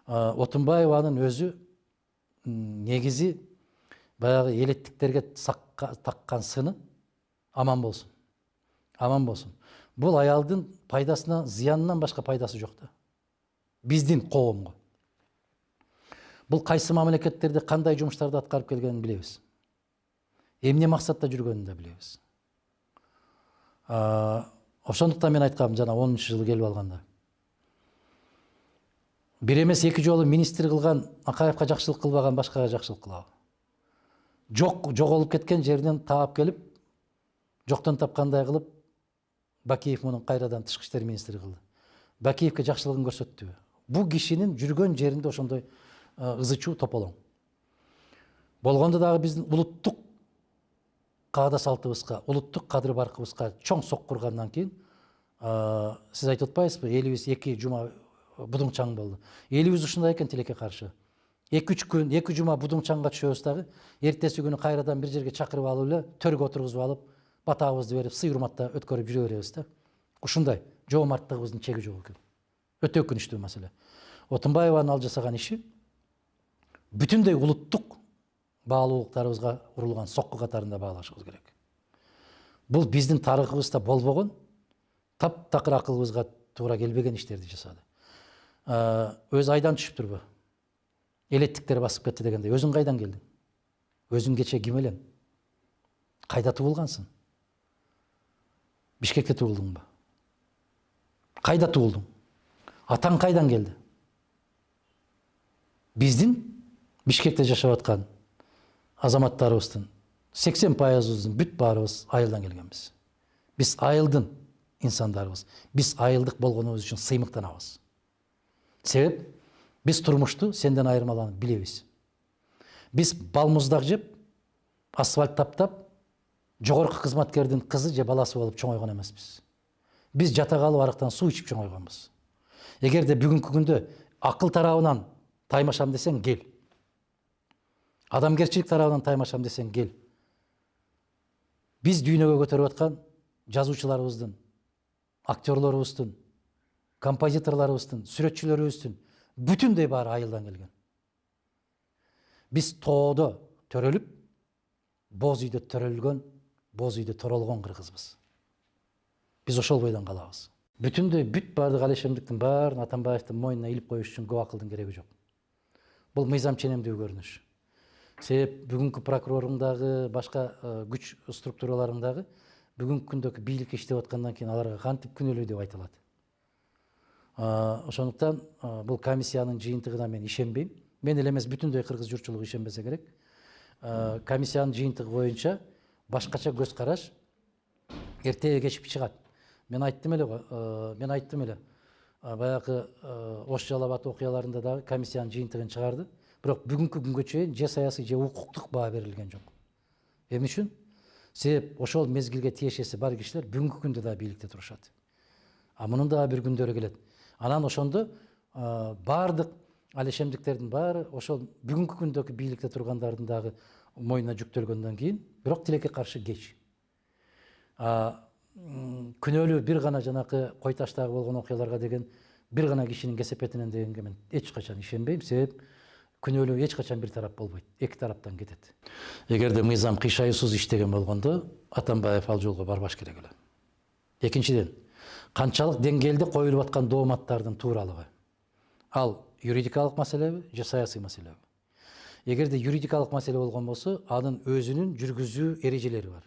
Отунбаеванын өзү негизи баягы элеттиктерге таккан сыны аман болсун. Аман болсун. Бул аялдын пайдасына, зыянынан башка пайдасы жок да. Биздин коомго. Бул кайсы мамлекеттерде кандай жумуштарды аткарып келгенин билебиз. Эмне максатта жүргөнүн да билебиз. Ошондуктан мен айткам жана 10-жылы келип алганда. Бир эмес эки жолу министр кылган Акаевка жакшылык кылбаган башкага жакшылык кылабы. Жоголуп кеткен жеринен таап келип, жоктон тапкандай кылып, Бакиев мунун кайрадан тышкы иштер министри кылды. Бакиевке жакшылыгын көрсөттүбү? Бул кишинин жүргөн жеринде ошондой ызы чуу тополоң. Болгондо дагы биздин улуттук каада салтыбызга, улуттук кадыр баркыбызга чоң соккургандан кийин, сиз айтып атпайсызбы, элибиз 2 жума будуң чаң болду. Элибиз ушундай экен тилекке каршы. 2-3 күн, 2 жума будуң чаңга түшөбүз дагы, эртеси күнү кайрадан бир жерге чакырып алып эле, төргө отургузуп алып, батабызды берип, сый урматта өткөрүп жүрө беребиз да. Ушундай жоомарттыгыбыздын чеги жок экен. Өтө өкүнүчтүү маселе. Отунбаеванын ал жасаган иши бүтүндөй улуттук баалуулуктарыбызга урулган сокку катарында баалашыбыз керек. Бул биздин тарыхыбызда болбогон, таптакыр акылыбызга туура келбеген иштерди жасады. Өз айдан түшүп турбу? Элеттиктер басып кетти дегенде, өзүң кайдан келдиң? Өзүң кече ким элең? Кайда туулгансың? Бишкекте туулдуңбу? Кайда туулдуң? Атаң кайдан келди? Биздин Бишкекте жашап аткан азаматтарыбыздын 80%-ыбыздын бүт баарыбыз айылдан келгенбиз. Биз айылдын инсандарыбыз. Биз айылдык болгонубуз үчүн сыймыктанабыз. Себеп биз турмушту сенден айырмаланып билебиз. Биз балмуздак жеп, асфальт таптап, жогорку кызматкердин кызы же баласы болуп чоңойгон эмеспиз. Биз жата калып арыктан суу ичип чоңойгонбуз. Эгерде бүгүнкү күндө акыл тарабынан таймашам десең кел. Адамгерчилик тарабынан таймашам десең кел. Биз дүйнөгө көтөрүп аткан жазуучуларыбыздын, актерлорубуздун, композиторлорубуздун, сүрөтчүлөрүбүздүн бүтүндөй баары айылдан келген. Биз тоодо төрөлүп, боз үйдө төрөлгөн, боз үйдө торолгон кыргызбыз. Биз ошол бойдон калабыз. Бүтүндөй бүт баардык Алишемдиктин баарын Атамбаевдин мойнуна илип коюш үчүн көп акылдын кереги жок. Бул мыйзам ченемдүү көрүнүш. Себеп бүгүнкү прокуроруңдагы, башка күч структураларыңдагы бүгүнкү күндөгү бийлик иштеп аткандан кийин аларга кантип күнөөлүү деп айтылат. Ошондуктан бул комиссиянын жыйынтыгына мен ишенбейм. Мен эле эмес бүтүндөй кыргыз журтчулугу ишенбесе керек. Комиссиянын жыйынтыгы боюнча башкача көз караш эртеге кечип чыгат. Мен айттым эле, баягы Ош Жалал Абад окуяларында дагы комиссиянын жыйынтыгын чыгарды. Бирок бүгүнкү күнгө чейин же саясий же укуктук баа берилген жок. Эмне үчүн? Себеп ошол мезгилге тиешеси бар кишилер бүгүнкү күндө да бийликте турушат. Мунун дагы бир күндөрү келет. Анан ошондо баардык алишемдиктердин баары ошол бүгүнкү күндөгү бийликте тургандардын дагы мойнуна жүктөлгөндөн кийин, бирок тилекке каршы кеч. Күнөөлүү бир гана жанакы Кой Таштагы болгон окуяларга деген бир гана кишинин кесепетинен дегенге мен эч качан ишенбейм. Себеп күнөөлүү эч качан бир тарап болбойт. Эки тараптан кетет. Эгерде мыйзам кыйшайуусуз иштеген болгондо, Атамбаев ал жолго барбаш керек эле. Экинчиден, канчалык деңгээлде коюлуп аткан дооматтардын тууралыгы. Ал юридикалык маселеби же саясий маселеби? Эгерде юридикалык маселе болгон болсо, анын өзүнүн жүргүзүү эрежелери бар.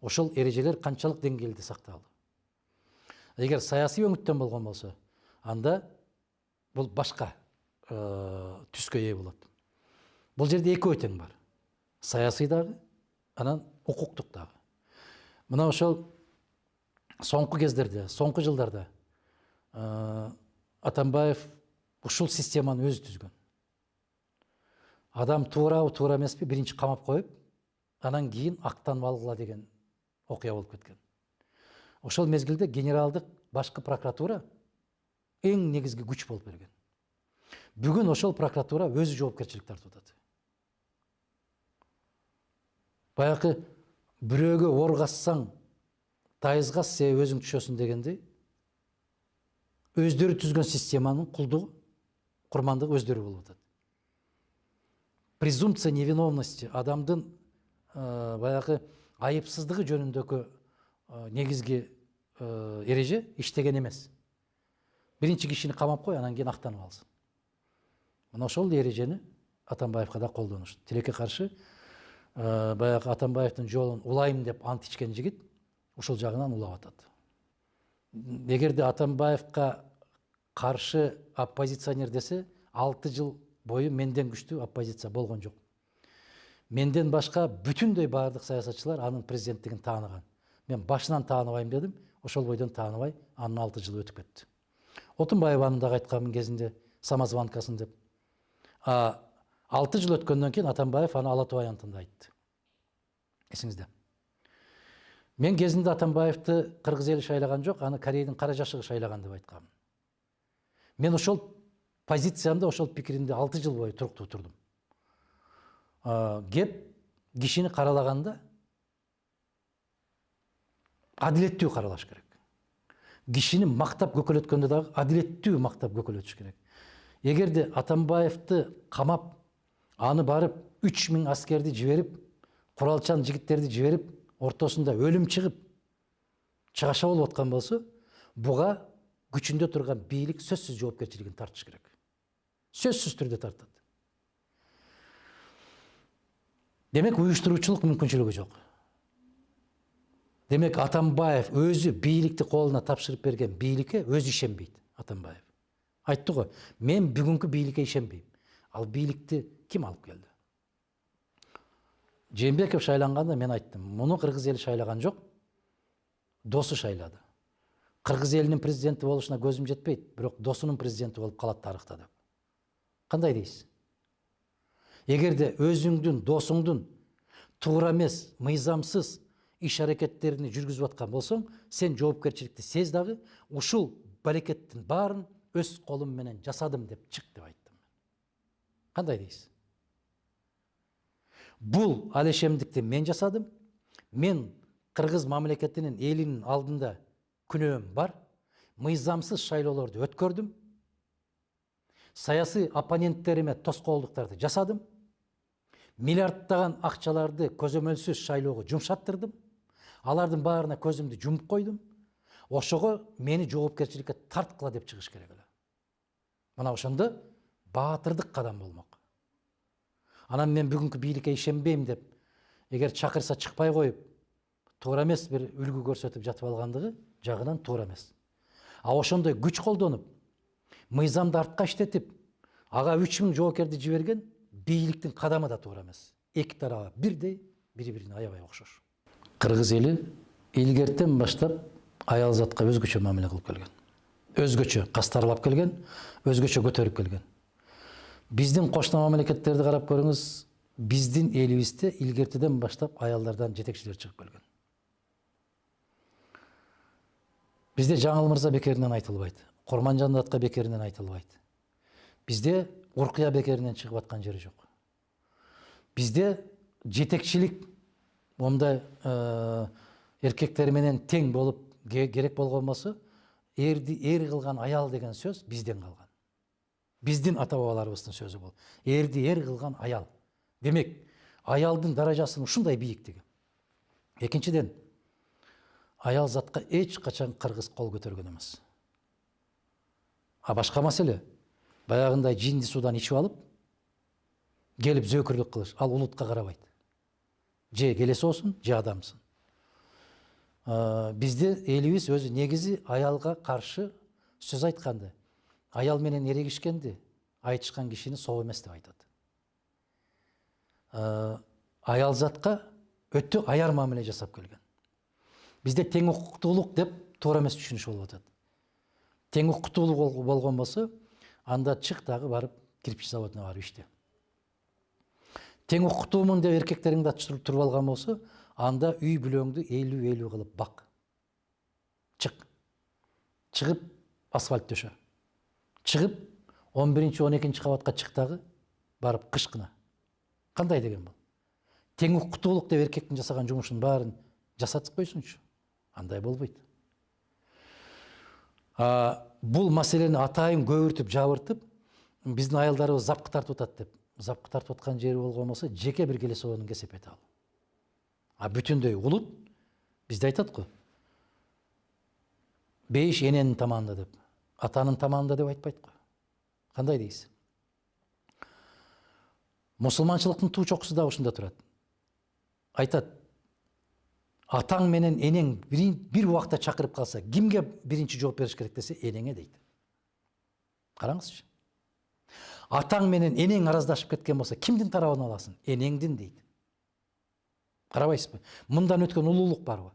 Ошол эрежелер канчалык деңгээлде сакталды? Эгер саясий өңүттөн болгон болсо, анда бул башка түскө ээ болот. Бул жерде экөө тең бар. Саясий дагы, анан укуктук дагы. Мына ошол соңку кездерде, соңку жылдарда Атамбаев ушул системаны өзү түзгөн. Адам туурабы, туура эмеспи, биринчи камап коюп, анан кийин актанып алгыла деген окуя болуп кеткен. Ошол мезгилде генералдык башкы прокуратура эң негизги күч болуп берген. Бүгүн ошол прокуратура өзү жоопкерчилик тартып атат. Баягы бирөөгө оргассаң, тайызгас се өзүң түшөсүң дегендей, өздөрү түзгөн системанын кулдугу, курмандыгы өздөрү болуп атат. Презумпция невиновности, адамдын баягы айыпсыздыгы жөнүндөгү негизги эреже иштеген эмес. Биринчи кишини камап кой, анан кийин актанып алсын. Мына ошол эрежени Атамбаевка да колдонушту. Тилекке каршы баягы Атамбаевдин жолун улайм деп ант ичкен жигит ушул жагынан улап атат. Эгерде Атамбаевка каршы оппозиционер десе, 6 жыл бою менден күчтүү оппозиция болгон жок. Менден башка бүтүндөй баардык саясатчылар анын президенттигин тааныган. Мен башынан тааныбайм дедим, ошол бойдон тааныбай, анын 6 жылы өтүп кетти. Отунбаеванын дагы айтканмын кезинде самозванкасын деп. 6 жыл өткөндөн кийин Атамбаев аны Ала Тоо аянтында айтты. Эсиңизде. Мен кезинде Атамбаевди кыргыз эли шайлаган жок, аны Кореydин кара жашыгы шайлаган деп айткам. Мен ошол позициямда, ошол пикиримде 6 жыл бою туруктуу турдум. Кеп кишини каралаганда адилеттүү каралаш керек. Кишини мактап көкөлөткөндө дагы адилеттүү мактап көкөлөтүш керек. Эгерде Атамбаевди камап, аны барып 3000 аскерди жиберип, куралчан жигиттерди жиберип, ортосунда өлүм чыгып, чыгаша болуп аткан болсо, буга күчүндө турган бийлик сөзсүз жоопкерчилигин тартыш керек. Сөзсүз түрдө тартат. Демек, уюштуруучулук мүмкүнчүлүгү жок. Демек, Атамбаев өзү бийликти колуна тапшырып берген бийликке өзү ишенбейт. Атамбаев айтты го, мен бүгүнкү бийликке ишенбейм. Ал бийликти ким алып келди? Жээнбеков шайланганда мен айттым, муну кыргыз эли шайлаган жок, досу шайлады. Кыргыз элинин президенти болушуна көзүм жетпейт, бирок досунун президенти болуп калат тарыхта деп. Кандай дейсиз? Эгерде өзүңдүн досуңдун туура эмес, мыйзамсыз иш аракеттерин жүргүзүп аткан болсоң, сен жоопкерчиликти сез дагы ушул балекеттин баарын өз колум менен жасадым деп чык деп айттым. Кандай дейсиз? Бул алешемдикти мен жасадым. Мен кыргыз мамлекетинин элинин алдында күнөөм бар. Мыйзамсыз шайлоолорду өткөрдүм. Саясий оппоненттериме тоскоолдуктарды жасадым. Миллиардтаган акчаларды көзөмөлсүз шайлоого жумшаттырдым. Алардын баарына көзүмдү жумуп койдум. Ошого мени жоопкерчиликке тарткыла деп чыгыш керек эле. Мына ошондо баатырдык кадам болмок. Анан мен бүгүнкү бийликке ишенбейм деп, эгер чакырса чыкпай коюп, туура эмес бир үлгү көрсөтүп жатып алгандыгы жагынан туура эмес. Ошондой күч колдонуп, мыйзамды артка иштетип, ага 3000 жоокерди жиберген бийликтин кадамы да туура эмес. Эки тарабы бирдей, бири-бирине аябай окшош. Кыргыз эли илгертен баштап аялзатка өзгөчө мамиле кылып келген. Өзгөчө кастарлап келген, өзгөчө көтөрүп келген. Биздин кошуна мамлекеттерди карап көрүңүз, биздин элибизде илгертеден баштап аялдардан жетекчилер чыгып келген. Бизде Жаңыл Мырза бекеринен айтылбайт, Курманжан Датка бекеринен айтылбайт. Бизде Уркуя бекеринен чыгып аткан жери жок. Бизде жетекчилик мондай эркектер менен тең болуп керек болгон болсо, эрди эр кылган аял деген сөз бизден калган. Биздин ата бабаларыбыздын сөзү бул. Эрди эр кылган аял. Демек, аялдын даражасынын ушундай бийиктиги. Экинчиден, аял затка эч качан кыргыз кол көтөргөн эмес. Башка маселе, баягындай жинди судан ичип алып, келип зөөкүрлүк кылыш, ал улутка карабайт. Же келесосун, же адамсың. Бизде элибиз өзү негизи аялга каршы сөз айтканды, аял менен эрегишкенди айтышкан кишини соо эмес деп айтат. Аял затка өтө аяр мамиле жасап келген. Бизде тең укуктуулук деп туура эмес түшүнүш болуп атат. Тең укуктуулук болгон болсо, анда чык дагы барып кирпич заводуна барып иште. Тең укуктуумун деп эркектериңди туруп алган болсо, анда үй бүлөңдү 50-50 кылып бак. Чык. Чыгып асфальт төшө. Чыгып 11-12 кабатка чык дагы барып кышкына. Кандай деген бул? Тең укуктуулук деп эркектин жасаган жумушунун баарын жасатып койсунчу. Андай болбойт. Бул маселени атайын көбүртүп, жабыртып, биздин аялдарыбыз запкы тартып атат деп. Запкы тартып аткан жери болгон болсо жеке бир келесоонун кесепети ал. А бүтүндөй улут бизде айтат го. Бейиш эненин таманында деп. Атанын таманында деп айтпайт го. Кандай дейсиз? Мусулманчылыктын туу чокусу да ушунда турат. Айтат, атаң менен энең бир убакта чакырып калса, кимге биринчи жооп бериш керек десе, энеңе дейт. Караңызчы. Атаң менен энең араздашып кеткен болса, кимдин тарабын аласың? Энеңдин дейт. Карабайсызбы? Мындан өткөн улуулук барбы?